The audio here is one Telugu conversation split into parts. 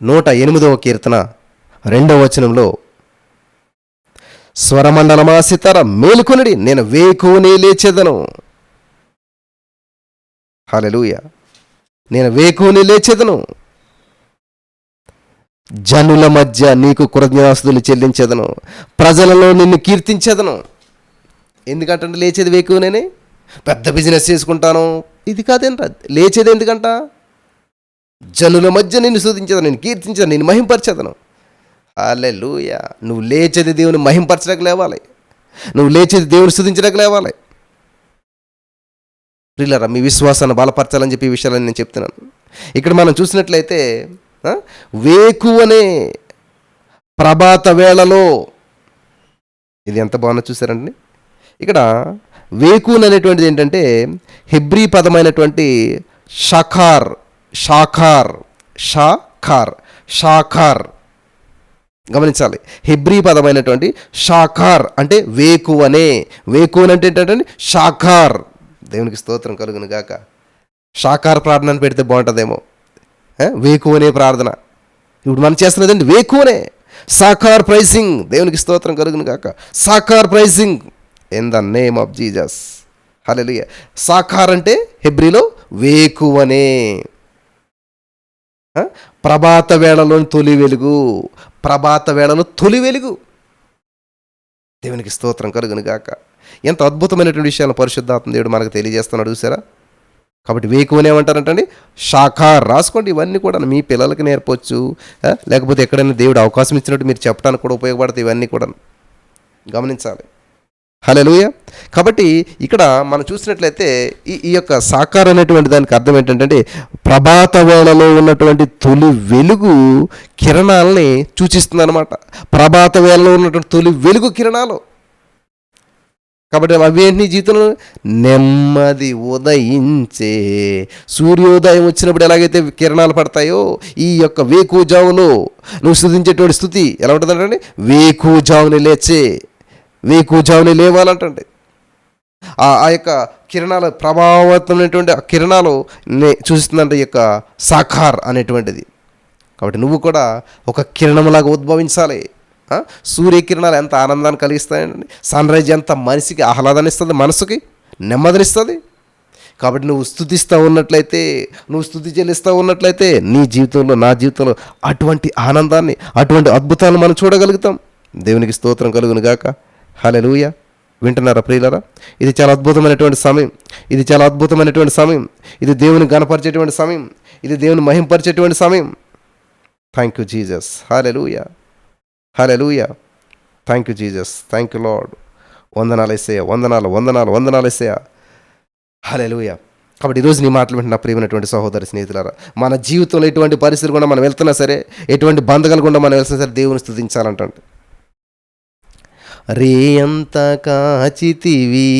108వ కీర్తన 2వ వచనంలో, స్వరమండలమా సితార మేలుకొనుడి, నేను వేకువనే లేచెదను. హల్లెలూయా. నేను వేకువనే లేచెదను, జనుల మధ్య నీకు కృతజ్ఞతాస్తుతులు చెల్లించెదను, ప్రజలలో నిన్ను కీర్తించెదను. ఎందుకంటే లేచేది వేకువనే, పెద్ద బిజినెస్ చేసుకుంటాను ఇది కాదేంట. లేచేది ఎందుకంట? జనుల మధ్య నిన్ను స్తుతించదను, నేను కీర్తించదను, నేను మహింపరచదను. హల్లెలూయా. నువ్వు లేచేది దేవుని మహింపరచడానికి లేవాలి, నువ్వు లేచేది దేవుని స్తుతించడానికి లేవాలి. ప్రియులారా, మీ విశ్వాసాన్ని బలపరచాలని చెప్పి ఈ విషయాలని నేను చెప్తున్నాను. ఇక్కడ మనం చూసినట్లయితే వేకువనే, ప్రభాత వేళలో, ఇది ఎంత బాగున్నా చూసారండి. ఇక్కడ వేకువన్ అనేటువంటిది ఏంటంటే హెబ్రీ పదమైనటువంటి షాఖార్. షాఖార్ షాఖార్ షాఖార్ గమనించాలి. హెబ్రీ పదమైనటువంటి షాఖార్ అంటే వేకువనే. వేకువన్ అంటే ఏంటంటే షాఖార్. దేవునికి స్తోత్రం కలుగును గాక. షాఖార్ ప్రార్థన అని పెడితే బాగుంటుందేమో. వేకువనే ప్రార్థన ఇప్పుడు మనం చేస్తున్నదండి వేకువనే. సాకార్ ప్రైజింగ్, దేవునికి స్తోత్రం కలుగును గాక. సాకార్ praising in the name of Jesus. Hallelujah. సాకార్ అంటే హెబ్రీలో వేకువనే. ప్రభాత వేళలోని తొలి వెలుగు, ప్రభాత వేళలో తొలి వెలుగు. దేవునికి స్తోత్రం కలుగును గాక. ఎంత అద్భుతమైనటువంటి విషయాలను పరిశుద్ధాత్మ దేవుడు మనకు తెలియజేస్తున్నాడు చూసారా. కాబట్టి వేకువనే ఏమంటారంటండి షాఖార్. రాసుకోండి, ఇవన్నీ కూడా మీ పిల్లలకి నేర్పొచ్చు, లేకపోతే ఎక్కడైనా దేవుడు అవకాశం ఇచ్చినట్టు మీరు చెప్పడానికి కూడా ఉపయోగపడతాయి. ఇవన్నీ కూడా గమనించాలి. హల్లెలూయా. కాబట్టి ఇక్కడ మనం చూసినట్లయితే ఈ యొక్క సాకార్ అనేటువంటి దానికి అర్థం ఏంటంటే ప్రభాత వేళలో ఉన్నటువంటి తొలి వెలుగు కిరణాలని సూచిస్తుంది అనమాట. ప్రభాత వేళలో ఉన్నటువంటి తొలి వెలుగు కిరణాలు. కాబట్టి అవి ఏంటి నీ జీవితంలో? నెమ్మది ఉదయించే సూర్యోదయం వచ్చినప్పుడు ఎలాగైతే కిరణాలు పడతాయో, ఈ యొక్క వేకువజాములో నువ్వు స్తుతించేటువంటి స్తుతి ఎలా ఉంటుందంటే వేకువజాముని లేచే, వేకువజాముని లేవాలంటే ఆ యొక్క కిరణాలు, ప్రభావవంతమైనటువంటి ఆ కిరణాలు చూస్తుందంటే ఈ యొక్క సాకార్ అనేటువంటిది. కాబట్టి నువ్వు కూడా ఒక కిరణంలాగా ఉద్భవించాలి. సూర్యకిరణాలు ఎంత ఆనందాన్ని కలిగిస్తాయండి. సన్ రైజ్ ఎంత మనిషికి ఆహ్లాదాన్ని ఇస్తుంది, మనసుకి నెమ్మదినిస్తుంది. కాబట్టి నువ్వు స్తుతిస్తూ ఉన్నట్లయితే, నువ్వు స్తుతి చెల్లిస్తూ ఉన్నట్లయితే నీ జీవితంలో, నా జీవితంలో అటువంటి ఆనందాన్ని, అటువంటి అద్భుతాలను మనం చూడగలుగుతాం. దేవునికి స్తోత్రం కలుగును గాక. హల్లెలూయా. వింటున్నారా ప్రియులారా? ఇది చాలా అద్భుతమైనటువంటి సమయం, ఇది చాలా అద్భుతమైనటువంటి సమయం, ఇది దేవుని గణపరిచేటువంటి సమయం, ఇది దేవుని మహింపరిచేటువంటి సమయం. Thank you Jesus. Hallelujah, hallelujah. Thank you Jesus, thank you Lord. వందనాలు యేసయ్యా, వందనాలు వందనాలు వందనాలు యేసయ్యా. హల్లెలూయా. కాబట్టి ఈరోజు నీ మాటలు వింటున్న ప్రియమైనటువంటి సహోదరి స్నేహితులారా, మన జీవితంలో ఎటువంటి పరిస్థితులు కూడా మనం వెళ్తున్నా సరే, ఎటువంటి బంధకాలు కూడా మనం వెళ్తున్నా సరే దేవుని స్తుతించాలంటే రేయంత కాచితివి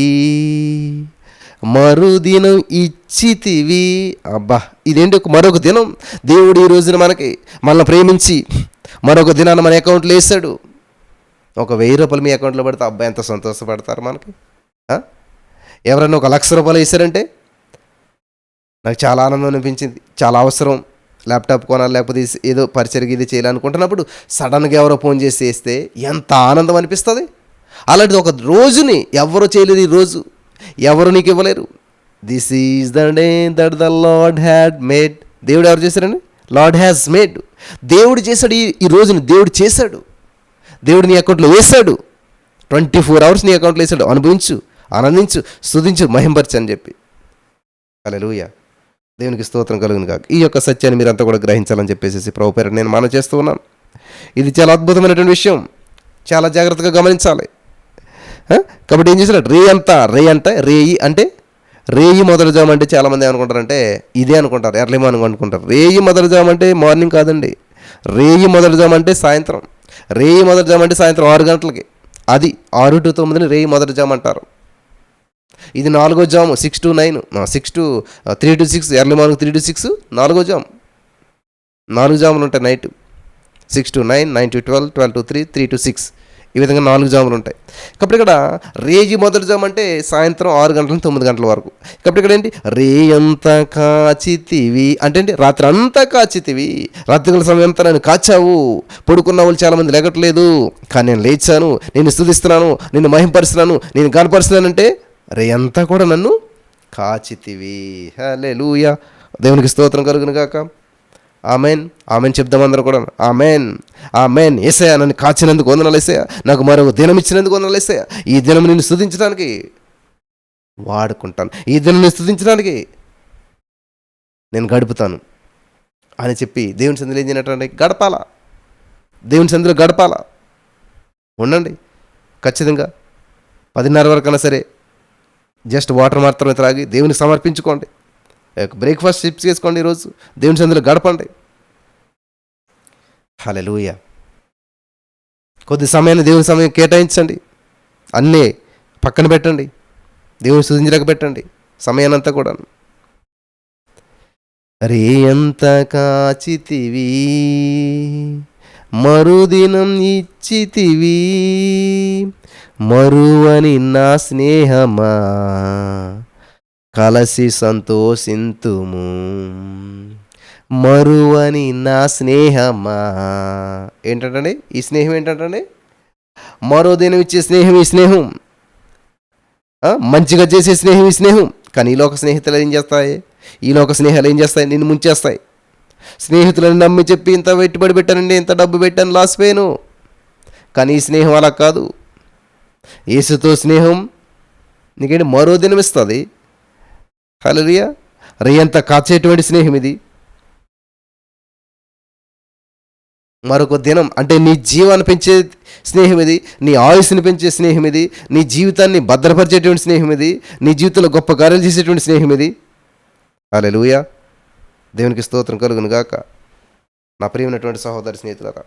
మరుదినం ఇచ్చితివి. అబ్బా, ఇదేంటి మరొక దినం. దేవుడు ఈ రోజున మనల్ని ప్రేమించి మరొక దినాన్ని మన అకౌంట్లో వేసాడు. ఒక 1000 రూపాయలు మీ అకౌంట్లో పడితే అబ్బాయి ఎంత సంతోషపడతారు మనకి. ఎవరైనా ఒక 1,00,000 రూపాయలు వేసారంటే నాకు చాలా ఆనందం అనిపించింది. చాలా అవసరం, ల్యాప్టాప్ కొనాలి, లేకపోతే ఏదో పరిచర్కి ఇది చేయాలనుకుంటున్నప్పుడు సడన్గా ఎవరో ఫోన్ చేసి వేస్తే ఎంత ఆనందం అనిపిస్తుంది. అలాంటిది ఒక రోజుని ఎవరు చేయలేరు, ఈ రోజు ఎవరు నీకు ఇవ్వలేరు. This is the day that the lord had made. దేవుడు ఎవరు చేశారండి? Lord has made. దేవుడు చేశాడు. ఈ రోజుని దేవుడు చేశాడు. దేవుడు నీ అకౌంట్లో వేశాడు. 24 అవర్స్ నీ అకౌంట్లో వేశాడు. అనుభవించు, ఆనందించు, స్తుతించు, మహింపరచు అని చెప్పి. హల్లెలూయా. దేవునికి స్తోత్రం కలుగును కాక. ఈ యొక్క సత్యాన్ని మీరంతా కూడా గ్రహించాలని చెప్పేసి ప్రభు పేరు నేను మనం చేస్తూ ఉన్నాను. ఇది చాలా అద్భుతమైనటువంటి విషయం, చాలా జాగ్రత్తగా గమనించాలి. కాబట్టి ఏం చేసినట్టు రేయి అంటే రేయి మొదటి జాము అంటే చాలామంది ఏమనుకుంటారంటే ఇదే అనుకుంటారు, ఎర్లీ మార్నింగ్ అనుకుంటారు. రేయి మొదటి జాము అంటే మార్నింగ్ కాదండి. రేయి మొదటి జాము అంటే సాయంత్రం. రేయి మొదటి జాము అంటే సాయంత్రం 6 గంటలకి. అది 6 to 9 రేయి మొదటి జాము అంటారు. ఇది 4వ జాము, 6 to 9, 3 to 6, early morning 3 to 6 4వ జాము. 4 జాములు ఉంటాయి night. 6 to 9, 9 to 12, 12 to 3, 3 to 6. ఈ విధంగా 4 జాములు ఉంటాయి. కాబట్టి ఇక్కడ రేజి మొదటి జాము అంటే సాయంత్రం 6 గంటల నుంచి 9 గంటల వరకు. కాబట్టి ఇక్కడ ఏంటి, రేయంతా కాచితివి అంటే ఏంటి, రాత్రి అంతా కాచితివి, రాత్రిగల సమయం అంతా నన్ను కాచావు. పడుకున్న వాళ్ళు చాలామంది లేగట్లేదు, కానీ నేను లేచాను, నేను స్తుతిస్తున్నాను, నేను మహింపరుస్తున్నాను, నేను కనపరుస్తున్నానంటే రేయంతా కూడా నన్ను కాచితివి. హల్లెలూయా, దేవునికి స్తోత్రం కలుగును గాక. ఆమెన్, ఆమెన్ చెప్దాం అందరూ కూడా. Amen, amen. యేసయ్య నన్ను కాచినందుకు వందనాలు యేసయ్య, నాకు మరొక దినం ఇచ్చినందుకు వందనాలు యేసయ్య. ఈ దినం నిన్ను స్తుతించడానికి వాడుకుంటాను, ఈ దినం నిన్ను స్తుతించడానికి నేను గడుపుతాను అని చెప్పి దేవుని సంధిలో ఏం చేయనట్టండి, గడపాలా, దేవుని సంధిలో గడపాలా. ఉండండి ఖచ్చితంగా 10:30 వరకైనా సరే జస్ట్ వాటర్ మాత్రమే త్రాగి దేవునికి సమర్పించుకోండి. బ్రేక్ఫాస్ట్ చిప్స్ చేసుకోండి, ఈరోజు దేవుని సంధిలో గడపండి. హల్లెలూయా. కొద్ది సమయాన్ని దేవుని సమయం కేటాయించండి, అన్నీ పక్కన పెట్టండి, దేవుని స్తుతించడానికి పెట్టండి సమయాన్నంతా కూడా. రేయంత కాచితివి, మరుదినం ఇచ్చితివి, మరువని నా స్నేహమా, కలసి సంతోషింతుము, మరువని నా స్నేహమా. ఏంటంటే ఈ స్నేహం ఏంటంటే, మరో దినం ఇచ్చే స్నేహం ఈ స్నేహం, మంచిగా చేసే స్నేహం ఈ స్నేహం. కానీ ఈ లోక స్నేహితులు ఏం చేస్తాయి, ఈ లోక స్నేహాలు ఏం చేస్తాయి, నిన్ను ముంచేస్తాయి. స్నేహితులను నమ్మి చెప్పి ఇంత పెట్టుబడి పెట్టానండి, ఇంత డబ్బు పెట్టాను, లాస్ పోయాను. కానీ ఈ స్నేహం అలా కాదు. యేసుతో స్నేహం నీకేంటి, మరో దినం ఇస్తుంది. హల్లెలూయా. రేయంతా కాచేటువంటి స్నేహం ఇది. మరొక దినం అంటే నీ జీవాన్ని పెంచే స్నేహం ఇది, నీ ఆయుస్సుని పెంచే స్నేహం ఇది, నీ జీవితాన్ని భద్రపరిచేటువంటి స్నేహం ఇది, నీ జీవితంలో గొప్ప కార్యాలు చేసేటువంటి స్నేహం ఇది. హల్లెలూయా, దేవునికి స్తోత్రం కలుగును గాక. నా ప్రియమైనటువంటి సహోదరి స్నేహితులారా,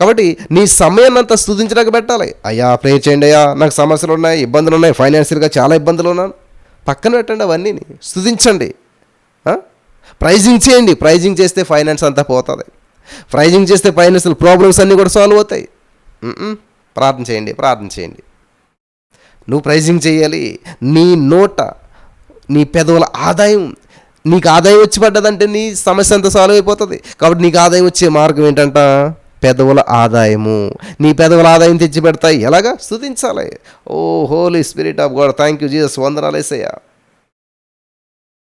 కాబట్టి నీ సమయాన్ని అంతా స్తుతించడానికి పెట్టాలి. అయ్యా ప్రేయర్ చేయండి, అయ్యా నాకు సమస్యలు ఉన్నాయి, ఇబ్బందులు ఉన్నాయి, ఫైనాన్షియల్గా చాలా ఇబ్బందులు ఉన్నాను, పక్కన పెట్టండి, అవన్నీ స్తుతించండి, ప్రైజింగ్ చేయండి. ప్రైజింగ్ చేస్తే ఫైనాన్స్ అంతా పోతుంది, ప్రైజింగ్ చేస్తే ఫైనాన్షియల్ ప్రాబ్లమ్స్ అన్నీ కూడా సాల్వ్ అవుతాయి. ప్రార్థన చేయండి, ప్రార్థన చేయండి. నువ్వు ప్రైజింగ్ చేయాలి. నీ నోట, నీ పెదవుల ఆదాయం, నీకు ఆదాయం వచ్చి పడ్డదంటే నీ సమస్య అంతా సాల్వ్ అయిపోతుంది. కాబట్టి నీకు ఆదాయం వచ్చే మార్గం ఏంటంట, పెదవుల ఆదాయము. నీ పెదవుల ఆదాయం తెచ్చి పెడతాయి. ఎలాగా, స్తుతించాలి. O Holy Spirit of God, thank you Jesus, వందనాలు యేసయ్యా.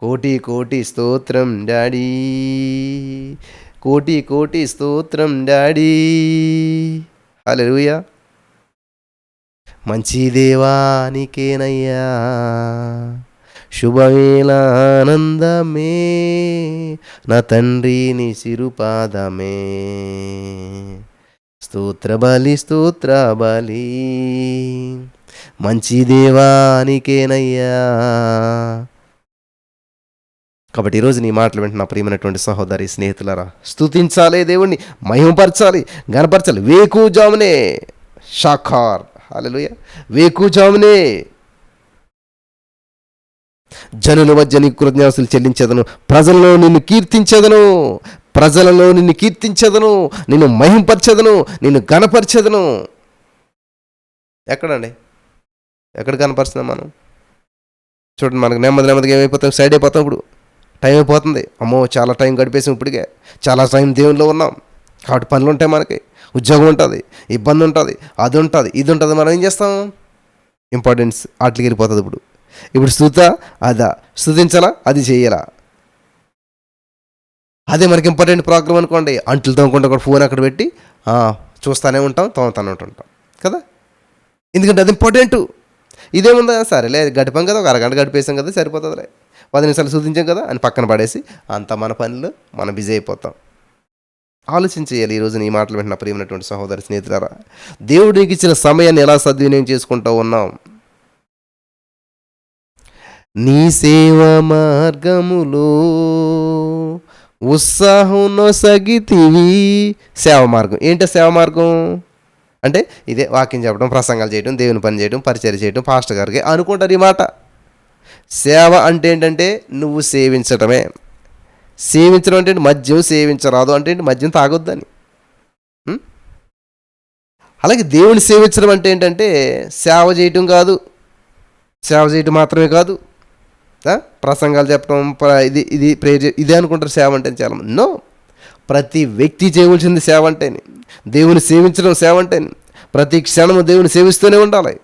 కోటి కోటి స్తోత్రం డాడీ, కోటి కోటి స్తోత్రం డాడీ. హల్లెలూయా. మంచి దేవానికేనయ్యా శుభవేళ ఆనందమే, నా తండ్రి నీ సిరుపాదమే, స్తోత్ర బలి స్తోత్ర బలి, మంచి దేవానికేనయ్యా. కాబట్టి ఈరోజు నీ మాటలు వెంటనే నా ప్రియమైనటువంటి సహోదరి స్నేహితులారా, స్తుతించాలి, దేవుణ్ణి మహిమపరచాలి, గనపరచాలి. వేకుజామునే షాఖార్, హల్లెలూయా, వేకుజామునే జనుల మధ్య నీ కృతజ్ఞతలు చెల్లించేదను, ప్రజలలో నిన్ను కీర్తించేదను, ప్రజలలో నిన్ను కీర్తించేదను, నిన్ను మహింపరచేదను, నిన్ను గణపరిచేదను. ఎక్కడండి, ఎక్కడ కనపరుస్తున్నాం మనం? చూడండి, మనకు నెమ్మదిగా ఏమైపోతాం, సైడ్ అయిపోతాం. ఇప్పుడు టైం అయిపోతుంది, అమ్మో చాలా టైం గడిపేసాం, ఇప్పటికే చాలా టైం దేవునిలో ఉన్నాం. కాబట్టి పనులు ఉంటాయి, మనకి ఉద్యోగం ఉంటుంది, ఇబ్బంది ఉంటుంది, అది ఉంటుంది, ఇది ఉంటుంది. మనం ఏం చేస్తాం, ఇంపార్టెన్స్ వాటికి వెళ్ళిపోతుంది. ఇప్పుడు అదా స్తుతించాలా, అది చేయాలా, అదే మనకి ఇంపార్టెంట్ ప్రోగ్రామ్ అనుకోండి. అంట్లు తోముకుంటూ కూడా ఫోన్ అక్కడ పెట్టి చూస్తూనే ఉంటాం, తోముతూనే ఉంటుంటాం కదా, ఎందుకంటే అది ఇంపార్టెంట్. ఇదేముందా, సరేలే గడిపాం కదా, ఒక అరగంట గడిపేసాం కదా, సరిపోతుందిలే, 10 నిమిషాలు స్తుతించాం కదా అని పక్కన పడేసి అంతా మన పనులు మనం బిజీ అయిపోతాం. ఆలోచించేయాలి. ఈరోజు నీ మాటలు వెంటనే ప్రియమైనటువంటి సహోదరి స్నేహితులారా, దేవుడు నీకు ఇచ్చిన సమయాన్ని ఎలా సద్వినియోగం చేసుకుంటూ ఉన్నాం? నీ సేవ మార్గములో ఉత్సాహం నొసగితివి. సేవ మార్గం ఏంటో, సేవ మార్గం అంటే ఇదే వాక్యం చెప్పడం, ప్రసంగాలు చేయడం, దేవుని పని చేయడం, పరిచర్య చేయడం, పాస్టర్ గారికి అనుకుంటారు ఈ మాట. సేవ అంటే ఏంటంటే నువ్వు సేవించటమే. సేవించడం అంటే మద్యం సేవించరాదు అంటే మద్యం తాగొద్దని. అలాగే దేవుని సేవించడం అంటే ఏంటంటే సేవ చేయటం కాదు, సేవ చేయటం మాత్రమే కాదు. ప్రసంగాలు చెప్పడం, ఇది ఇది ప్రేయర్ ఇదే అనుకుంటారు సేవ అంటే చాలామంది. నో, ప్రతి వ్యక్తి చేయవలసింది సేవ అంటేని, దేవుని సేవించడం సేవ అంటేని. ప్రతి క్షణము దేవుని సేవిస్తూనే ఉండాలి.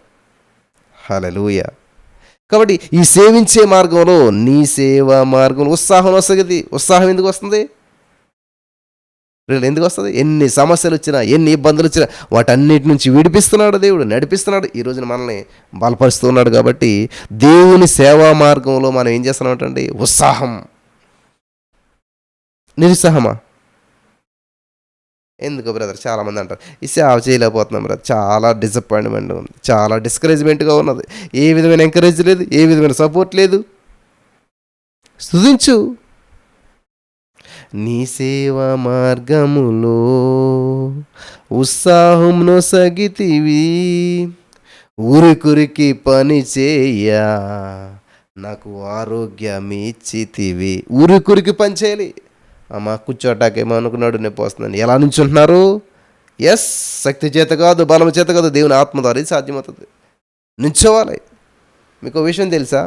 హల్లెలూయా. కాబట్టి ఈ సేవించే మార్గంలో, నీ సేవా మార్గంలో ఉత్సాహం వస్తుంది. ఉత్సాహం ఎందుకు వస్తుంది? ఎందుకు వస్తుంది? ఎన్ని సమస్యలు వచ్చినా, ఎన్ని ఇబ్బందులు వచ్చినా వాటన్నిటి నుంచి విడిపిస్తున్నాడు దేవుడు, నడిపిస్తున్నాడు. ఈ రోజున మనల్ని బలపరుస్తున్నాడు. కాబట్టి దేవుని సేవా మార్గంలో మనం ఏం చేస్తున్నామంటే ఉత్సాహం. నిరుత్సాహమా? ఎందుకు బ్రదర్? చాలామంది అంటారు ఈ సేవ చేయలేకపోతున్నాం బ్రదర్, చాలా డిసప్పాయింట్మెంట్ ఉంది, చాలా డిస్కరేజ్మెంట్గా ఉన్నది, ఏ విధమైన ఎంకరేజ్ లేదు, ఏ విధమైన సపోర్ట్ లేదు. స్తుతించు. నీ సేవ మార్గములో ఉత్సాహం నొసగితివి, ఉరికురికి పని చేయ నాకు ఆరోగ్యమిచ్చితివి. ఉరికురికి పని చేయాలి. అమ్మ కూర్చోటాకేమో అనుకున్నాడు, నొప్పి వస్తుందని. ఎలా నుంచుంటున్నారు? ఎస్, శక్తి చేత కాదు, బలం చేత కాదు, దేవుని ఆత్మ ద్వారా ఇది సాధ్యమవుతుంది. నుంచోవాలి. మీకు విషయం తెలుసా?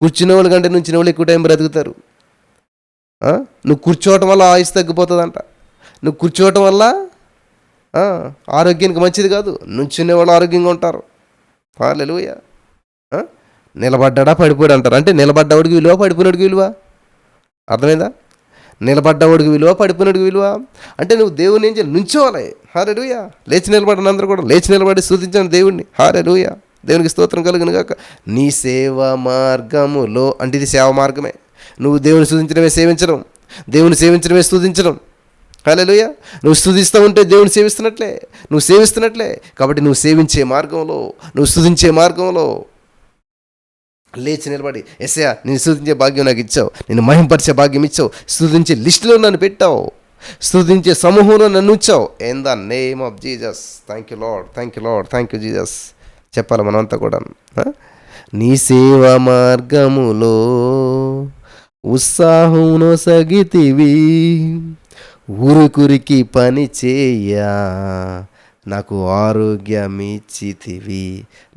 కూర్చునే వాళ్ళ కంటే నుంచిన వాళ్ళు ఎక్కువ టైం బ్రతుకుతారు. నువ్వు కూర్చోవటం వల్ల ఆయుష్ తగ్గిపోతుందంట. నువ్వు కూర్చోవటం వల్ల ఆరోగ్యానికి మంచిది కాదు. నుంచునే వాళ్ళు ఆరోగ్యంగా ఉంటారు. హల్లెలూయా. నిలబడ్డా పడిపోయాడు అంటారు. అంటే నిలబడ్డవాడికి విలువ, పడిపోయినడికి విలువ. అర్థమైందా? నిలబడ్డవాడికి విలువ, పడిపోయినడికి విలువ. అంటే నువ్వు దేవుని ఏం చేయాలి? నుంచోవాలి. హల్లెలూయా. లేచి నిలబడిన అందరూ కూడా లేచి నిలబడి స్తుతించండి దేవుణ్ణి. హల్లెలూయా. దేవునికి స్తోత్రం కలుగును గాక. నీ సేవ మార్గములో, అంటే ఇది సేవ మార్గమే. నువ్వు దేవుని స్తుతించడమే సేవించడం, దేవుని సేవించడమే స్తుతించడం. హల్లెలూయా. నువ్వు స్తుతిస్తూ ఉంటే దేవుని సేవిస్తున్నట్లే, నువ్వు సేవిస్తున్నట్లే. కాబట్టి నువ్వు సేవించే మార్గంలో, నువ్వు స్తుతించే మార్గంలో లేచి నిలబడి, ఎస్సయ్యా నేను స్తుతించే భాగ్యం నాకు ఇచ్చావు, నేను మహింపరిచే భాగ్యం ఇచ్చావు, స్తుతించే లిస్టులో నన్ను పెట్టావు, స్తుతించే సమూహంలో నన్ను ఉంచావు. In the name of Jesus. Thank you Lord, thank you Lord, thank you Jesus చెప్పాలి మనమంతా కూడా. నీ సేవ మార్గములో ఉత్సాహం నొసగితివి, ఉరుకురికి పని చేయ నాకు ఆరోగ్యమిచ్చితివి.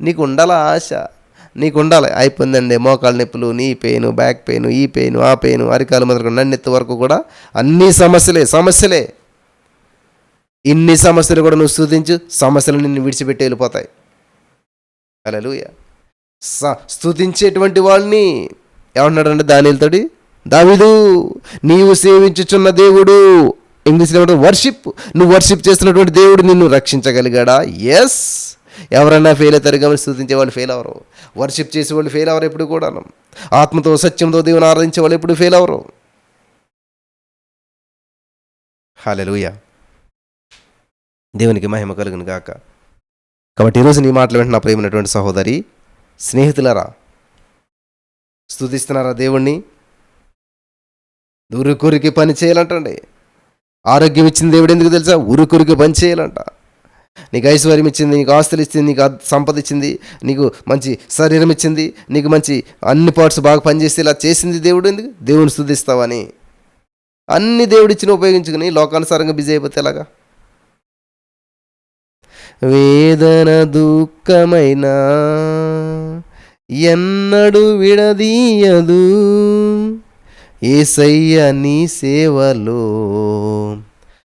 నీకు ఉండాల ఆశ, నీకు ఉండాలి. అయిపోయిందండి మోకాళ్ళ నొప్పులు, నీ పెయిన్, బ్యాక్ పెయిన్, ఈ పెయిన్, ఆ పెయిన్, అరికాలు మొదలుకొని నన్నెత్తి వరకు కూడా అన్ని సమస్యలే. ఇన్ని సమస్యలు కూడా నువ్వు స్తుతించు, సమస్యలు నిన్ను విడిచిపెట్టి వెళ్ళిపోతాయి. హల్లెలూయా. స్తుతించేటువంటి వాళ్ళని ఏమంటున్నాడంటే దానిలతోటి, దావీదు నీవు సేవించుచున్న దేవుడు, ఇంగ్లీష్లో ఏమంటారు? వర్షిప్. నువ్వు వర్షిప్ చేస్తున్నటువంటి దేవుడు నిన్ను రక్షించగలిగాడా? ఎస్. ఎవరైనా ఫెయిల్ అవుతారు కానీ స్తుతించే వాళ్ళు ఫెయిల్ అవ్వరు. వర్షిప్ చేసే వాళ్ళు ఫెయిల్ అవ్వరు ఎప్పుడు కూడా. ఆత్మతో సత్యంతో దేవుని ఆరాధించే వాళ్ళు ఎప్పుడు ఫెయిల్ అవ్వరు. హల్లెలూయా. దేవునికి మహిమ కలుగును గాక. కాబట్టి ఈరోజు నీ మాటలు వెంటనే నా ప్రియమైనటువంటి సహోదరి, స్నేహితులారా, స్తుతిస్తున్నారా దేవుణ్ణి? ఉరుకురికి పని చేయాలంటండి. ఆరోగ్యం ఇచ్చింది దేవుడు ఎందుకు తెలుసా? ఉరుకురికి పని చేయాలంట. నీకు ఐశ్వర్యం ఇచ్చింది, నీకు ఆస్తులు ఇచ్చింది, నీకు సంపద ఇచ్చింది, నీకు మంచి శరీరం ఇచ్చింది, నీకు మంచి అన్ని పార్ట్స్ బాగా పనిచేస్తే ఇలా చేసింది దేవుడు ఎందుకు? దేవుని స్తుతిస్తావని. అన్ని దేవుడిచ్చిన ఉపయోగించుకుని లోకానుసారంగా బిజీ అయిపోతే ఎలాగా? వేదన దుఃఖమైనా ఎన్నడు విడదీయదు యేసయ్య నీ సేవలో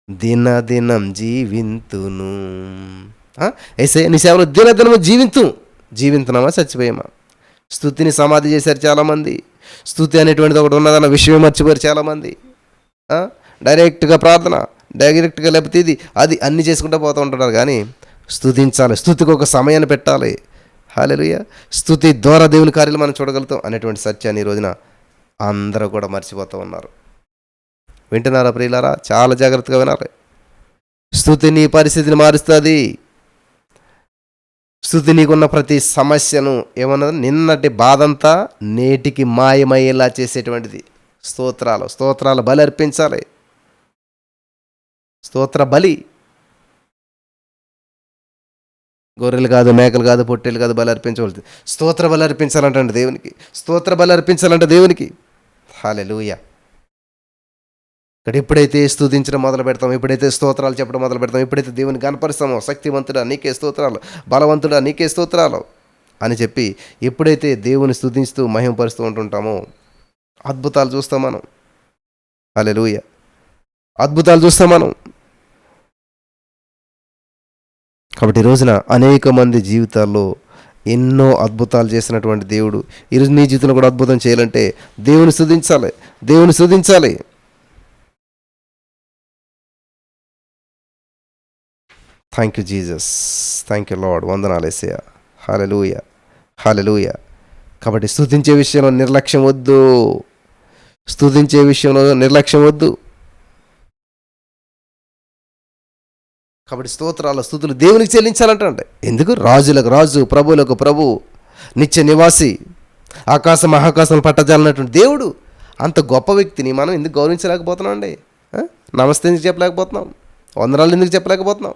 దినదినం జీవింతును. యేసయ్య నీ సేవలో దినదినము జీవింతున్నామా, చచ్చిపోయామా? స్తుతిని సమాధి చేశారు చాలామంది. స్తుతి అనేటువంటిది ఒకటి ఉన్నదన్న విషయం మర్చిపోయారు చాలామంది. డైరెక్ట్గా ప్రార్థన, డైరెక్ట్గా లేకపోతే ఇది అది అన్నీ చేసుకుంటూ పోతూ ఉంటున్నారు. కానీ స్తుతించాలి, స్తుతికి ఒక సమయాన్ని పెట్టాలి. హల్లెలూయా. స్తుతి ద్వారా దేవుని కార్యాలు మనం చూడగలుగుతాం అనేటువంటి సత్యాన్ని ఈ రోజున అందరూ కూడా మర్చిపోతూ ఉన్నారు. వింటున్నారా ప్రియులారా? చాలా జాగ్రత్తగా వినాలి. స్తుతి నీ పరిస్థితిని మారుస్తుంది. స్తుతి నీకున్న ప్రతి సమస్యను ఏమన్నది, నిన్నటి బాధంతా నేటికి మాయమయ్యేలా చేసేటువంటిది. స్తోత్రాల బలి అర్పించాలి. స్తోత్ర బలి. గొర్రెలు కాదు, మేకలు కాదు, పొట్టేలు కాదు, బలి అర్పించవలసింది. స్తోత్ర బలి అర్పించాలంటే దేవునికి. స్తోత్ర బలి అర్పించాలంటే దేవునికి. హల్లెలూయా. ఎప్పుడైతే స్తుతించడం మొదలు పెడతాం, ఎప్పుడైతే స్తోత్రాలు చెప్పడం మొదలు పెడతాం, ఎప్పుడైతే దేవుని కనపరుస్తామో, శక్తివంతుడా నీకే స్తోత్రాలు, బలవంతుడా నీకే స్తోత్రాలు అని చెప్పి ఎప్పుడైతే దేవుని స్తుతిస్తూ మహిమపరుస్తూ ఉంటుంటామో అద్భుతాలు చూస్తాం మనం. హల్లెలూయా, అద్భుతాలు చూస్తాం మనం. కాబట్టి ఈ రోజున అనేక మంది జీవితాల్లో ఎన్నో అద్భుతాలు చేసినటువంటి దేవుడు ఈరోజు నీ జీవితంలో కూడా అద్భుతం చేయాలంటే దేవుని స్తుతించాలి, దేవుని స్తుతించాలి. Thank you Jesus, thank you Lord, వందనాలు యేసయ్యా. హల్లెలూయా, హల్లెలూయా. కాబట్టి స్తుతించే విషయంలో నిర్లక్ష్యం వద్దు, స్తుతించే విషయంలో నిర్లక్ష్యం వద్దు. కాబట్టి స్తోత్రాల స్తుతులు దేవునికి చెల్లించాలంటే ఎందుకు? రాజులకు రాజు, ప్రభువులకు ప్రభు, నిత్య నివాసి, ఆకాశ మహాకాశం పట్టజాలన్నటువంటి దేవుడు, అంత గొప్ప వ్యక్తిని మనం ఎందుకు గౌరవించలేకపోతున్నాం అండి? నమస్తే ఎందుకు చెప్పలేకపోతున్నాం? వందనాలు ఎందుకు చెప్పలేకపోతున్నాం?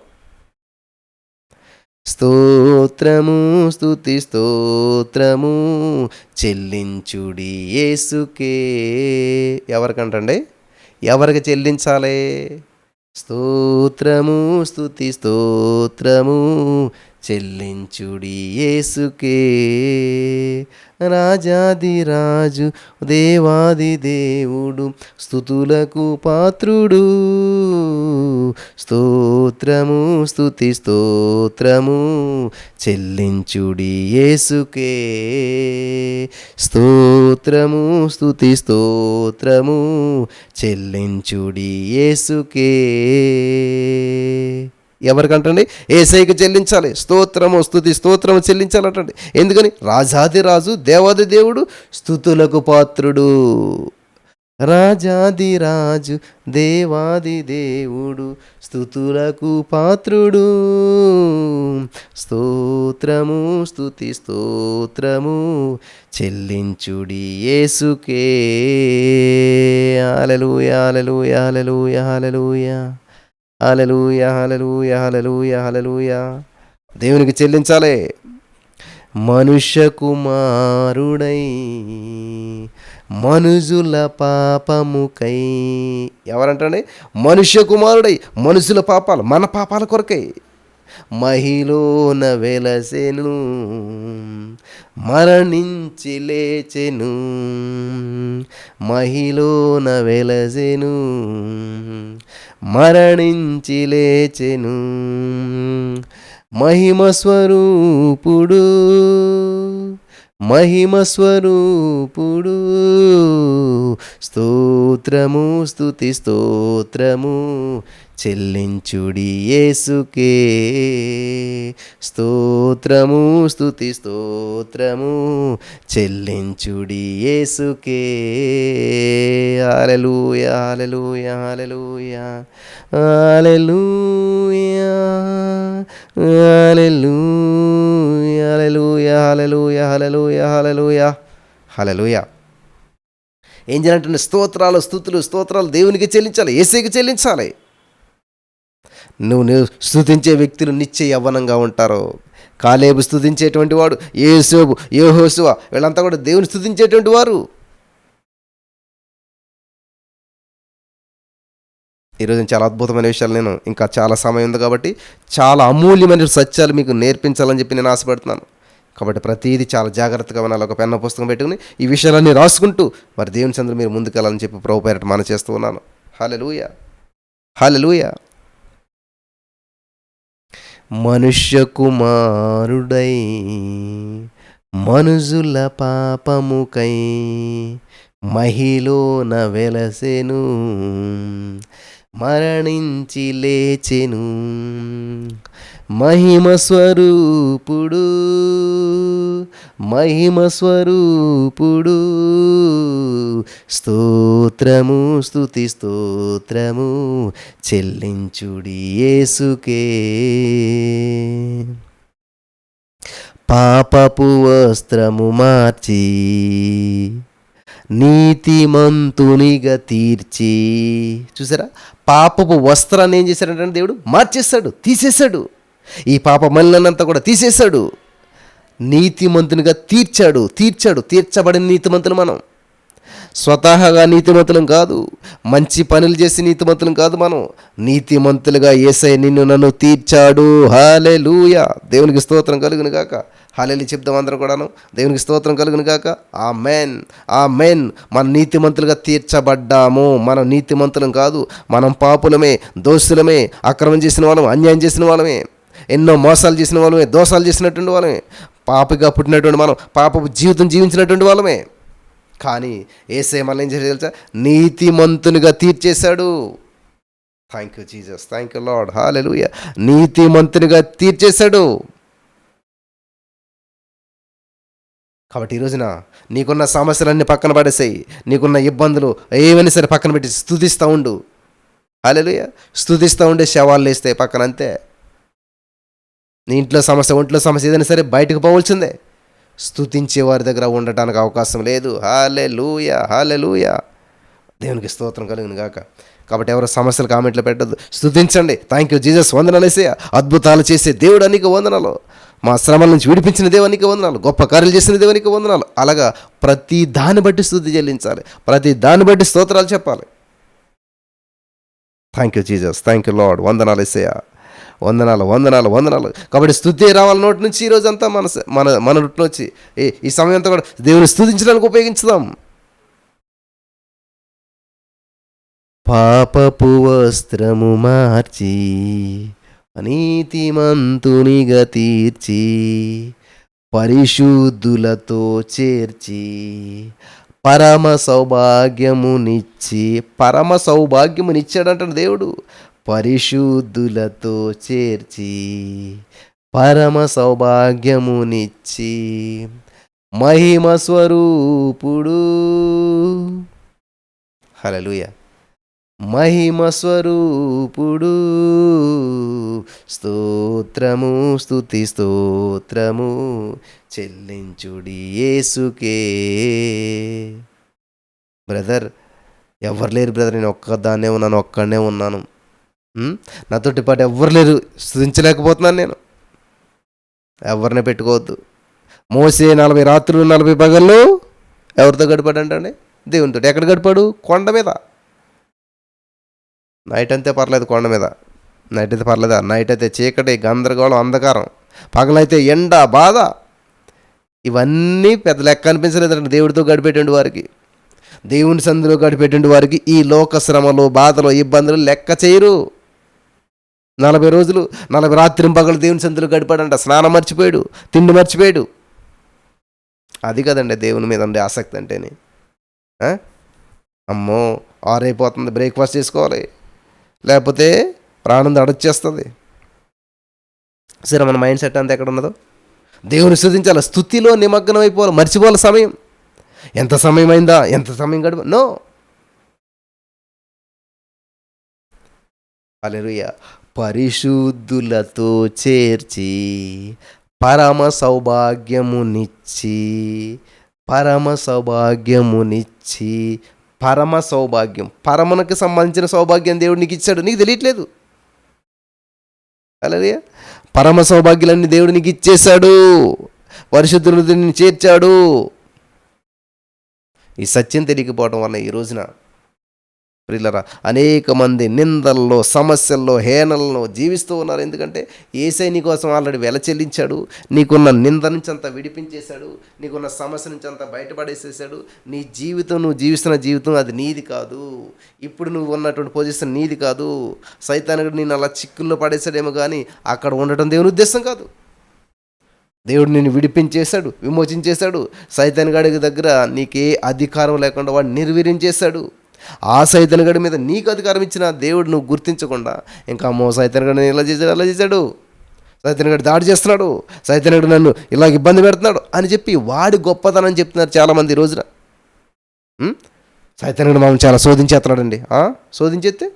స్తోత్రము స్తుతి స్తోత్రము చెల్లించుడి యేసుకే. ఎవరికంటండి? ఎవరికి చెల్లించాలి? స్తోత్రము స్తుతి స్తోత్రము చెల్లించుడి యేసుకే. రాజాది రాజు దేవాది దేవుడు స్తుతులకు పాత్రుడు. స్తోత్రము స్తుతి స్తోత్రము చెల్లించుడి యేసుకే. స్తోత్రము స్తుతి స్తోత్రము చెల్లించుడి యేసుకే. ఎవరికంటండి? యేసయ్యకి చెల్లించాలి. స్తోత్రము స్తుతి స్తోత్రము చెల్లించాలంటండి. ఎందుకని? రాజాది రాజు దేవాది దేవుడు స్తుతులకు పాత్రుడు. రాజాది రాజు దేవాది దేవుడు స్తుతులకు పాత్రుడు. స్తోత్రము స్తుతి స్తోత్రము చెల్లించుడి యేసుకే. హల్లెలూయా, hallelujah, hallelujah, hallelujah, hallelujah, hallelujah, hallelujah, హల్లెలూయా. దేవునికి చెల్లించాలి. మనుష్య కుమారుడై మనుజుల పాపముకై. ఎవరంటండి? మనుష్య కుమారుడై మనుషుల పాపాలు, మన పాపాల కొరకై మహిలోన వెలసెను, మరణించి లేచెను. మహిలోన వెలసెను, మరణించి లేచెను. మహిమ స్వరూపుడు, మహిమ స్వరూపుడు. స్తోత్రము స్తుతి స్తోత్రము చెల్లించుడి యేసుకే. స్తోత్రము స్తుతి స్తోత్రము చెల్లించుడి యేసుకే. హల్లెలూయా, hallelujah, hallelujah, hallelujah, hallelujah, hallelujah, hallelujah, hallelujah, hallelujah, హల్లెలూయా. ఏం చేయాలంటే స్తోత్రాలు స్తుతులు స్తోత్రాలు దేవునికి చెల్లించాలి, యేసయ్యకి చెల్లించాలి. నువ్వు స్తుతించే వ్యక్తులు నిత్య యవ్వనంగా ఉంటారు. కాలేబు స్తుతించేటువంటి వాడు, యేసోబు, యెహోషువ వీళ్ళంతా కూడా దేవుని స్తుతించేటువంటి వారు. ఈరోజు చాలా అద్భుతమైన విషయాలు, నేను ఇంకా చాలా సమయం ఉంది కాబట్టి చాలా అమూల్యమైన సత్యాలు మీకు నేర్పించాలని చెప్పి నేను ఆశపడుతున్నాను. కాబట్టి ప్రతిదీ చాలా జాగ్రత్తగా వినాలి. ఒక పెన్న పుస్తకం పెట్టుకుని ఈ విషయాలన్నీ రాసుకుంటూ మరి దేవుని సందులో మీరు ముందుకెళ్ళాలని చెప్పి ప్రభు పేరట మనం చేస్తూ ఉన్నాను. హల్లెలూయా, హల్లెలూయా. మనుష్య కుమారుడై మనుజుల పాపముకై మహిలోన వెలసెను, మరణించి లేచెను. మహిమ స్వరూపుడు, మహిమ స్వరూపుడు. స్తోత్రము స్తుతి స్తోత్రము చెల్లించుడి యేసుకే. పాపపు వస్త్రము మార్చి నీతిమంతునిగా తీర్చి. చూసారా? పాపపు వస్త్రాన్ని ఏం చేశాడంటే దేవుడు మార్చేశాడు, తీసేశాడు. ఈ పాప మలినంతా కూడా తీసేశాడు, నీతిమంతునిగా తీర్చాడు. తీర్చబడిన నీతిమంతులు మనం. స్వతహాగా నీతిమంతులం కాదు, మంచి పనులు చేసి నీతిమంతులం కాదు. మనం నీతిమంతులుగా యేసయ్య నిన్ను నన్ను తీర్చాడు. హల్లెలూయా, దేవునికి స్తోత్రం కలుగును గాక. హల్లెలూయా చెప్దాం అందరం కూడాను. దేవునికి స్తోత్రం కలుగును గాక. ఆమేన్, ఆమేన్. మనం నీతిమంతులుగా తీర్చబడ్డాము. మనం నీతిమంతులం కాదు, మనం పాపులమే, దోషులమే, అక్రమం చేసిన వాళ్ళమే, అన్యాయం చేసిన వాళ్ళమే, ఎన్నో మోసాలు చేసిన వాళ్ళమే, దోషాలు చేసినటువంటి వాళ్ళమే, పాపిగా పుట్టినటువంటి మనం పాపపు జీవితం జీవించినటువంటి వాళ్ళమే. కానీ యేసయ్య మనల్ని ఏం చేశాడు తెలుసా? నీతిమంతునిగా తీర్చేశాడు. Thank you Jesus, thank you Lord, hallelujah. నీతిమంతునిగా తీర్చేశాడు. కాబట్టి ఈ రోజున నీకున్న సమస్యలన్నీ పక్కన పడేసాయి, నీకున్న ఇబ్బందులు ఏమైనా సరే పక్కన పెట్టి స్తుతిస్తూ ఉండు. హల్లెలూయా, స్తుతిస్తూ ఉండే శవాలు లేస్తాయి పక్కన, అంతే. నీ ఇంట్లో సమస్య, ఒంట్లో సమస్య ఏదైనా సరే బయటకు పోవాల్సిందే. స్తుతించే వారి దగ్గర ఉండటానికి అవకాశం లేదు. హల్లెలూయా, హల్లెలూయా, దేవునికి స్తోత్రం కలుగును గాక. కాబట్టి ఎవరో సమస్యలు కామెంట్లో పెట్టద్దు, స్తుతించండి. థ్యాంక్ యూ జీసస్, వందనాలు యేసయ్య, అద్భుతాలు చేసే దేవుడు నీకు వందనాలు, మా శ్రమల నుంచి విడిపించిన దేవునికి వందనాలు, గొప్ప కార్యాలు చేసిన దేవునికి వందనాలు. అలాగా ప్రతి దాన్ని బట్టి స్తుతి చెల్లించాలి, ప్రతి దాన్ని బట్టి స్తోత్రాలు చెప్పాలి. Thank you Jesus, thank you Lord, వందనాలు యేసయ్య, వందనాలు, వందనాలు, వందనాలు. కాబట్టి స్తుతి రావాలి నోటి నుంచి. ఈరోజు అంతా మన మన మన నోటి నుంచి ఈ సమయం అంతా కూడా దేవుని స్తుతించడానికి ఉపయోగించుదాం. పాపపు వస్త్రము మార్చి నీతిమంతునిగా తీర్చి పరిశుద్ధులతో చేర్చి పరమ సౌభాగ్యమునిచ్చి, పరమ సౌభాగ్యమునిచ్చాడంటాడు దేవుడు. పరిశుద్ధులతో చేర్చి పరమ సౌభాగ్యమునిచ్చి మహిమ స్వరూపుడు. హల్లెలూయా, మహిమ స్వరూపుడు. స్తోత్రము, స్తుతి స్తోత్రము చెల్లించుడి యేసుకే. బ్రదర్, ఎవరు లేరు బ్రదర్, నేను ఒక్కదాన్నే ఉన్నాను, ఒక్కడనే ఉన్నాను. నాతోటి పాటు ఎవ్వరు లేరు, స్తుతించలేకపోతున్నాను నేను. ఎవరిని పెట్టుకోవద్దు. మోసే 40 రాత్రులు 40 పగళ్ళు ఎవరితో గడిపాడు అంటే దేవునితో. ఎక్కడ గడిపాడు? కొండ మీద. నైట్ అంతే పర్లేదు, కొండ మీద నైట్ అయితే పర్లేదా? నైట్ అయితే చీకటి, గందరగోళం, అంధకారం. పగలైతే ఎండ, బాధ. ఇవన్నీ పెద్ద లెక్క అనిపించలేదంటే దేవుడితో గడిపేటువంటి వారికి, దేవుని సందులో గడిపేటువంటి వారికి ఈ లోక శ్రమలు, బాధలు, ఇబ్బందులు లెక్క చేయరు. 40 రోజులు 40 రాత్రి పగలు దేవుని సందులో గడిపాడంట. స్నానం మర్చిపోయాడు, తిండి మర్చిపోయాడు. అది కదండి దేవుని మీద ఉండే ఆసక్తి అంటేనే. అమ్మో, ఆరైపోతుంది, బ్రేక్ఫాస్ట్ చేసుకోవాలి, లేకపోతే ప్రాణం అడొచ్చేస్తుంది. సరే, మన మైండ్ సెట్ అంతా ఎక్కడ ఉన్నదో దేవుని స్తుతించాలి, స్తుతిలో నిమగ్నం అయిపోవాలి, మర్చిపోవాలి సమయం. ఎంత సమయం అయిందా, ఎంత సమయం గడిప నో. హల్లెలూయా. పరిశుద్ధులతో చేర్చి పరమ సౌభాగ్యమునిచ్చి, పరమ సౌభాగ్యమునిచ్చి, పరమ సౌభాగ్యం, పరమనకు సంబంధించిన సౌభాగ్యం దేవుడు నీకు ఇచ్చాడు, నీకు తెలియట్లేదు. హల్లెలూయా. పరమ సౌభాగ్యాలన్నీ దేవుడు నీకు ఇచ్చేశాడు, పరిశుద్ధులతో నిన్ను చేర్చాడు. ఈ సత్యం తెలియకపోవడం వల్ల ఈ రోజున ప్రియులారా అనేక మంది నిందల్లో, సమస్యల్లో, హేళనల్లో జీవిస్తూ ఉన్నారు. ఎందుకంటే యేసయ్య నీ కోసం ఆల్రెడీ వెల చెల్లించాడు, నీకున్న నింద నుంచి అంతా విడిపించేశాడు, నీకున్న సమస్య నుంచి అంతా బయటపడేసేసాడు. నీ జీవితం, నువ్వు జీవిస్తున్న జీవితం అది నీది కాదు. ఇప్పుడు నువ్వు ఉన్నటువంటి పొజిషన్ నీది కాదు. సైతానుడు నిన్ను అలా చిక్కుల్లో పడేసాడేమో కానీ అక్కడ ఉండటం దేవుని ఉద్దేశం కాదు. దేవుడు నిన్ను విడిపించేశాడు, విమోచించేశాడు. సైతానుగాడి దగ్గర నీకే అధికారం లేకుండా వాడు నిర్వీర్యం చేశాడు. ఆ సైతానుగాడి మీద నీకు అధికారం ఇచ్చిన దేవుడు నువ్వు గుర్తించకుండా ఇంకా అమ్మో సైతానుగాడిని ఇలా చేశాడు, అలా చేశాడు, సైతానుగాడు దాడి చేస్తున్నాడు, సైతానుగాడు నన్ను ఇలా ఇబ్బంది పెడుతున్నాడు అని చెప్పి వాడి గొప్పతనం చెప్తున్నారు చాలామంది ఈ రోజున. సైతానుగాడు మనం చాలా శోధించేస్తున్నాడండి. శోధించేస్తే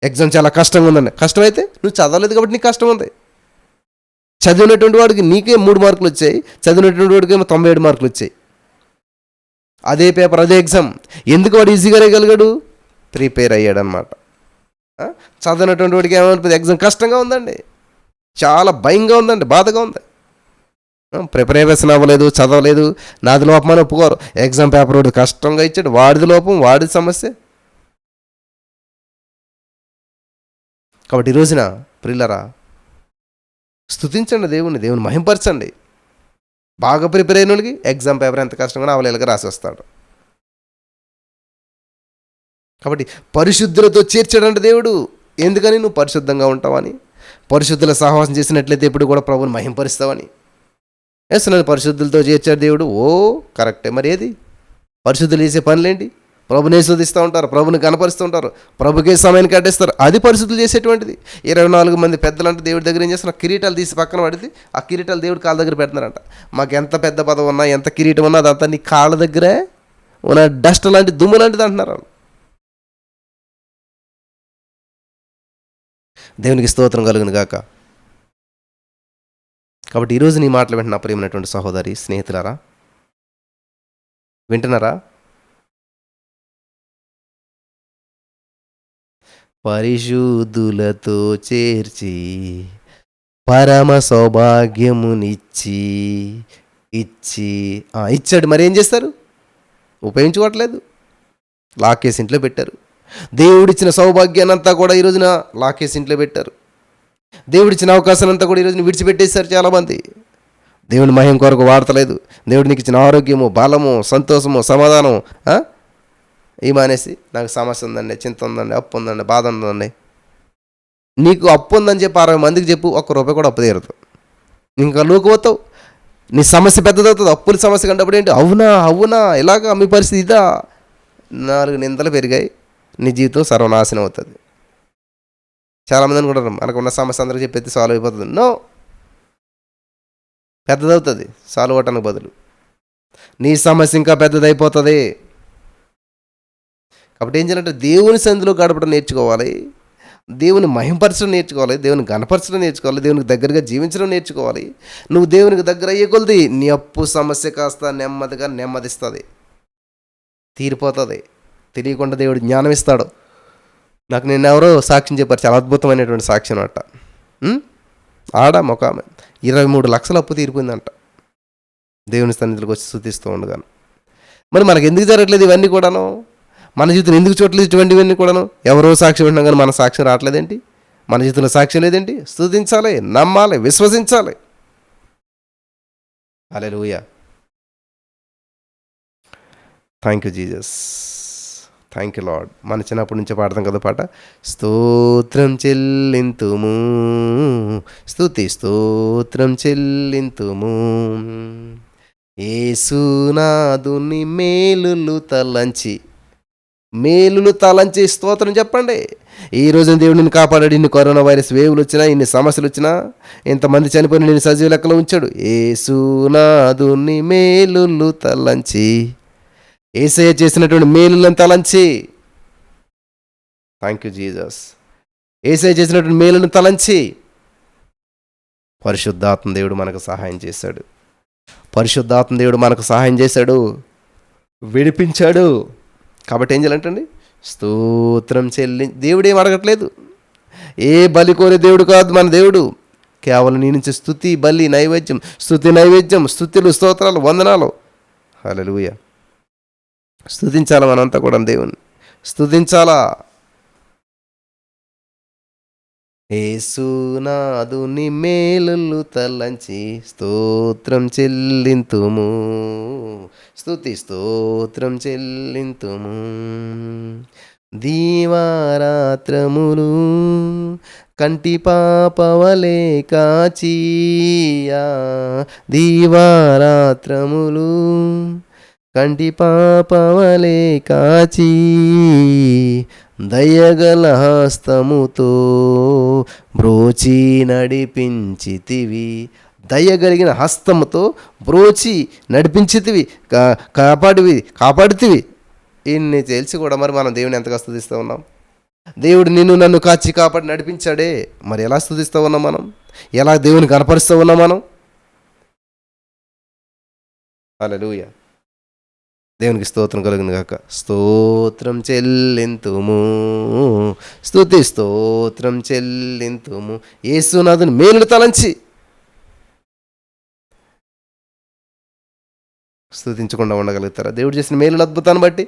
ఎగ్జామ్ చాలా కష్టంగా ఉందండి. కష్టమైతే నువ్వు చదవలేదు కాబట్టి నీకు కష్టం ఉంది. చదివినటువంటి వాడికి నీకే 3 మార్కులు వచ్చాయి, చదివినటువంటి వాడికి ఏమో 97 మార్కులు వచ్చాయి. అదే పేపర్, అదే ఎగ్జామ్. ఎందుకు వాడు ఈజీగా రాయగలిగాడు? ప్రిపేర్ అయ్యాడు అనమాట. చదివినటువంటి వాడికి ఏమనిపిస్తుంది? ఎగ్జామ్ కష్టంగా ఉందండి, చాలా భయంగా ఉందండి, బాధగా ఉంది. ప్రిపరేషన్ అవ్వలేదు, చదవలేదు, నాది లోపమని ఒప్పుకోరు. ఎగ్జామ్ పేపర్ వాడు కష్టంగా ఇచ్చాడు, వాడిది లోపం, వాడిది సమస్య. కాబట్టి ఈ రోజున ప్రియులరా, స్తుతించండి దేవుణ్ణి, దేవుని మహింపరచండి. బాగా ప్రిపేర్ అయిన వాళ్ళకి ఎగ్జామ్ పేపర్ ఎంత కష్టంగా అవలేలుగా రాసి వస్తాడు. కాబట్టి పరిశుద్ధులతో చేర్చాడంటే దేవుడు. ఎందుకని? నువ్వు పరిశుద్ధంగా ఉంటావని, పరిశుద్ధుల సహవాసం చేసినట్లయితే ఎప్పుడు కూడా ప్రభుని మహింపరుస్తావని. నన్ను పరిశుద్ధులతో చేర్చాడు దేవుడు. ఓ కరెక్టే. మరి ఏది పరిశుద్ధులు చేసే పనులేంటి? ప్రభుని శోధిస్తూ ఉంటారు, ప్రభుని కనపరుస్తూ ఉంటారు, ప్రభుకే సమయాన్ని కట్టేస్తారు. అది పరిశుద్ధులు చేసేటువంటిది. 24 మంది పెద్దలు అంటే దేవుడి దగ్గర ఏం చేస్తున్నారు? కిరీటాలు తీసి పక్కన పడితే ఆ కిరీటాలు దేవుడి కాళ్ళ దగ్గర పెడుతున్నారంట. మాకు ఎంత పెద్ద పదవి ఉన్నా, ఎంత కిరీటం ఉన్నా, అదంతా నీ కాళ్ళ దగ్గరే ఉన్న డస్ట్ లాంటి, దుమ్ము లాంటిది అంటున్నారు. దేవునికి స్తోత్రం కలుగును గాక. కాబట్టి ఈరోజు నీ మాటలు వింటున్న ప్రియమైనటువంటి సహోదరి, స్నేహితులారా, వింటున్నారా? పరిశుద్ధులతో చేర్చి పరమ సౌభాగ్యమునిచ్చి ఇచ్చాడు. మరి ఏం చేస్తారు? ఉపయోగించుకోవట్లేదు, లాకేసి ఇంట్లో పెట్టారు. దేవుడిచ్చిన సౌభాగ్యాన్ని అంతా కూడా ఈ రోజున లాకేసి ఇంట్లో పెట్టారు. దేవుడిచ్చిన అవకాశాలంతా కూడా ఈరోజున విడిచిపెట్టేశారు చాలామంది. దేవుని మహిమ కొరకు వాడతలేదు. దేవుడు నీకు ఇచ్చిన ఆరోగ్యము, బలము, సంతోషము, సమాధానం ఈ మానేసి నాకు సమస్య ఉందండి, చింత ఉందండి, అప్పు ఉందండి, బాధ ఉందండి. నీకు అప్పు ఉందని చెప్పి 60 మందికి చెప్పు, ₹1 కూడా అప్పు తీరదు. ఇంకా లోకుపోతావు, నీ సమస్య పెద్దదవుతుంది. అప్పుల సమస్య కంటే ఏంటి? అవునా ఇలాగా మీ పరిస్థితి ఇదా? 4 నిందలు పెరిగాయి, నీ జీవితం సర్వనాశనం అవుతుంది. చాలామంది అనుకుంటారు మనకున్న సమస్య అందరికీ చెప్పేది సాల్వ్ అయిపోతుంది. నో, పెద్దదవుతుంది సాల్వ్ అవటానికి బదులు. నీ సమస్య ఇంకా పెద్దదైపోతుంది. కాబట్టి ఏం చేయాలంటే దేవుని సన్నిధిలో గడపడం నేర్చుకోవాలి, దేవుని మహింపరచడం నేర్చుకోవాలి, దేవుని గణపరచడం నేర్చుకోవాలి, దేవునికి దగ్గరగా జీవించడం నేర్చుకోవాలి. నువ్వు దేవునికి దగ్గర అయ్యే కొలది నీ అప్పు సమస్య కాస్త నెమ్మదిస్తుంది, తీరిపోతుంది. తెలియకుండా దేవుడు జ్ఞానం ఇస్తాడు. నాకు నిన్న ఎవరో సాక్ష్యం చెప్పారు, చాలా అద్భుతమైనటువంటి సాక్ష్యం అంట. ఒక ఆమె 23 లక్షల అప్పు తీరిపోయిందంట దేవుని సన్నిధిలోకి వచ్చి స్తుతిస్తూ ఉండగాను. మరి మనకు ఎందుకు జరగట్లేదు ఇవన్నీ కూడాను? మన జీవితం ఎందుకు చూడలేదు ఇటువంటివన్నీ కూడాను? ఎవరో సాక్ష్యం వింటున్నాం కానీ మన సాక్ష్యం రావట్లేదేంటి? మన జీవితంలో సాక్ష్యం లేదేంటి? స్తుతించాలి, నమ్మాలి, విశ్వసించాలి. Hallelujah. Thank you Jesus, thank you Lord. మన చిన్నప్పటి నుంచే పాడతాం కదా పాట, స్తోత్రం చెల్లింతుము, స్తోత్రం చెల్లింతుము, యేసునాథుని మేలులు తలంచి స్తోత్రం చెప్పండి. ఈ రోజున దేవుడు నిన్ను కాపాడాడు. ఇన్ని కరోనా వైరస్ వేవులు వచ్చినా, ఇన్ని సమస్యలు వచ్చినా, ఇంతమంది చనిపోయిన నేను సజీవ లెక్కలో ఉంచాడు. యేసునాథుని మేలులు తలంచి, యేసయ్య చేసినటువంటి మేలులను తలంచి. Thank you Jesus. యేసయ్య చేసినటువంటి మేలులను తలంచి పరిశుద్ధాత్మ దేవుడు మనకు సహాయం చేశాడు, విడిపించాడు. కాబట్టి ఏం చేయాలంటండి? స్తోత్రం దేవుడు ఏం అడగట్లేదు. ఏ బలి కోరే దేవుడు కాదు మన దేవుడు. కేవలం నీ నుంచి స్తుతి, బలి, నైవేద్యం, స్తుతులు, స్తోత్రాలు, వందనాలు. హల్లెలూయా. స్తుతించాలా మనంతా కూడా దేవుని స్తుతించాలా. యేసునాథుని మేలులు తలంచి స్తోత్రం చెల్లింతుము, స్తోత్రం చెల్లింతుము, దీవారాత్రములు కంటి పాపవలే కాచియా, దీవారాత్రములు కంటి పాపవలే కాచి, దయగల హస్తముతో బ్రోచి నడిపించితివి, దయగలిగిన హస్తముతో బ్రోచి నడిపించితివి, కాపాడుతివి. ఇన్ని తెలిసి కూడా మరి మనం దేవుని ఎంతగా స్తుతిస్తూ ఉన్నాం? దేవుడు నన్ను కాచి కాపాడి నడిపించాడే, మరి ఎలా స్తుతిస్తూ ఉన్నాం మనం? ఎలా దేవుని కనపరుస్తూ ఉన్నాం మనం? హల్లెలూయా. దేవునికి స్తోత్రం కలుగును గాక. స్తోత్రం చెల్లింతుము, స్తోత్రం చెల్లింతుము, యేసునాథుని మేలును తలంచి. స్తుతించకుండా ఉండగలుగుతారా దేవుడు చేసిన మేలుల అద్భుతాన్ని బట్టి?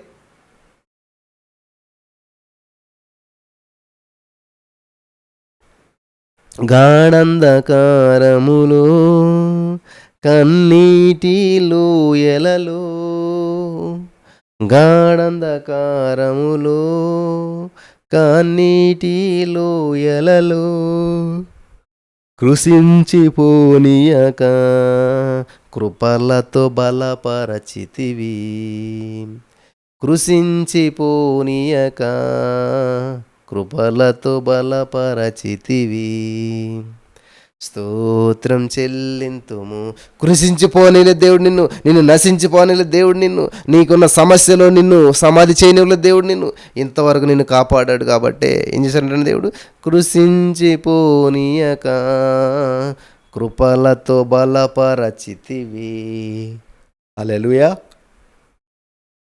గాఢంధకారములో కన్నీటి లోయలలో, గాఢంధకారములో కన్నీటి లోయలలో కృషించిపోనీయక కృపలతో బలపరచితివి, కృషించిపోనీయక కృపలతో బలపరచితివి. స్తోత్రం చెల్లింతుము. కృషించిపోనేలే దేవుడు నిన్ను నశించిపోనేలే దేవుడు నీకున్న సమస్యలో నిన్ను సమాధి చేయనివ్వలే దేవుడు ఇంతవరకు నిన్ను కాపాడాడు. కాబట్టి ఏం చేశాడంటే దేవుడు, కృషించిపోనీయక కృపలతో బలపరచితివి. హల్లెలూయా.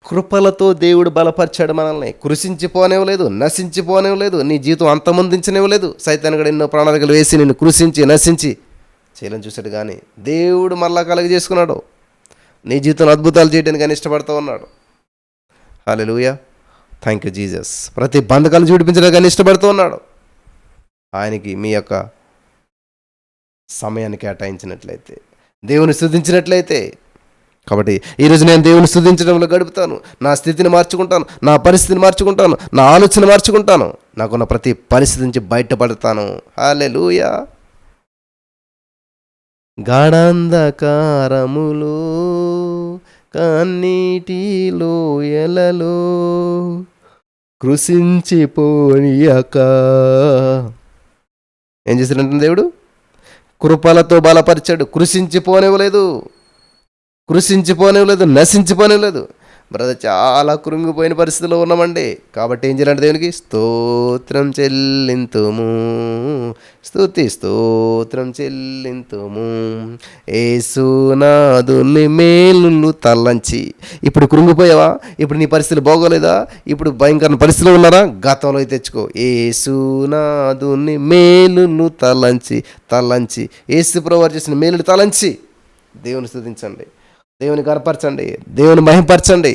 కృపలతో దేవుడు బలపరిచాడు మనల్ని. కృషించిపోనివ్వలేదు, నశించిపోనివ్వలేదు, నీ జీవితం అంతమొందించనివ్వలేదు. సైతాను కూడా ఎన్నో ప్రణాళికలు వేసి నిన్ను కృషించి నశించి చేయాలని చూశాడు. కానీ దేవుడు మళ్ళా కలుగజేసుకున్నాడు. నీ జీవితంలో అద్భుతాలు చేయడానికి కానీ ఇష్టపడుతూ ఉన్నాడు. హల్లెలూయా. Thank you Jesus. ప్రతి బంధకాలను చూడిపించడానికి కానీ ఇష్టపడుతూ ఉన్నాడు. ఆయనకి మీ యొక్క సమయాన్ని కేటాయించినట్లయితే, దేవుని స్తుతించినట్లయితే. కాబట్టి ఈరోజు నేను దేవుని స్తుతించడంలో గడుపుతాను. నా స్థితిని మార్చుకుంటాను, నా పరిస్థితిని మార్చుకుంటాను, నా ఆలోచన మార్చుకుంటాను, నాకున్న ప్రతి పరిస్థితి నుంచి బయటపడతాను. హల్లెలూయా. గాఢంధకారములో కన్నీటి లోయలలో కృషించిపోనీయక ఏం చేశాడంటే దేవుడు కృపలతో బలపరిచాడు. కృషించిపోనివ్వలేదు, నశించిపోనివ్వలేదు. బ్రదర్, చాలా కృంగిపోయిన పరిస్థితిలో ఉన్నామండి. కాబట్టి ఏం చేయాలంటే దేవునికి స్తోత్రం చెల్లింతుము, స్తోత్రం చెల్లింతుము. యేసునాథుని మేలులు తలంచి. ఇప్పుడు కృంగిపోయావా? ఇప్పుడు నీ పరిస్థితులు బాగోలేదా? ఇప్పుడు భయంకర పరిస్థితిలో ఉన్నారా? గతంలో తెచ్చుకో. యేసునాథుని మేలులు తలంచి యేసు ప్రభువు చేసిన మేలులు తలంచి దేవుని స్తుతించండి, దేవుని గర్పరచండి, దేవుని మహిమపరచండి.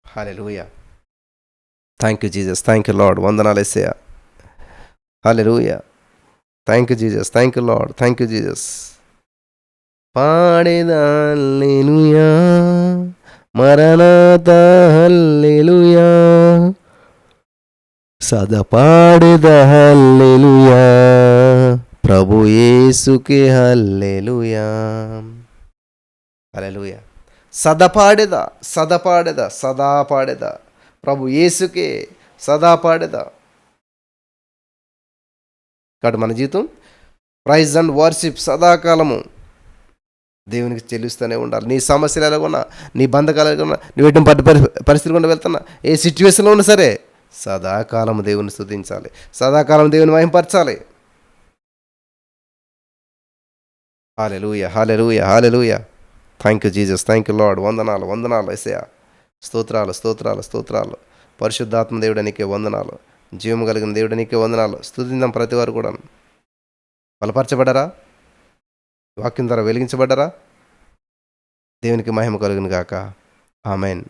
Hallelujah. Thank you Jesus. Thank you Lord. వందనాలు యేసయ్యా. Hallelujah. Thank you Jesus. Thank you Lord. Thank you Jesus. పాడేదా హల్లెలూయా, మరణాత హల్లెలూయా, సదా పాడేదా హల్లెలూయా, ప్రభు యేసుకే హల్లెలూయా. హల్లెలూయా. సదా పాడేదా ప్రభు యేసుకే సదా పాడేదా. కాబట్టి మన జీవితం ప్రైజ్ అండ్ వర్షిప్ సదాకాలము దేవునికి చెల్లిస్తూనే ఉండాలి. నీ సమస్యలు ఎలాగున్నా, నీ బంధకాలు ఎలాగున్నా, నువ్వు ఎటు పరిస్థితి గుండా వెళ్తున్నా, ఏ సిచ్యువేషన్లో ఉన్నా సరే సదాకాలం దేవుని స్తుతించాలి, సదాకాలం దేవుని మహిమపరచాలి. Hallelujah. Hallelujah. Hallelujah. Thank you Jesus. Thank you Lord. వందనాలు యేసయ్యా. స్తోత్రాలు. పరిశుద్ధాత్మ దేవుడనికే వందనాలు. జీవం కలిగిన దేవుడనికే వందనాలు. స్తుతిద్దాం ప్రతి వారు కూడా. బలపరచబడ్డారా? వాక్యం ద్వారా వెలిగించబడ్డారా? దేవునికి మహిమ కలుగును గాక. ఆమేన్.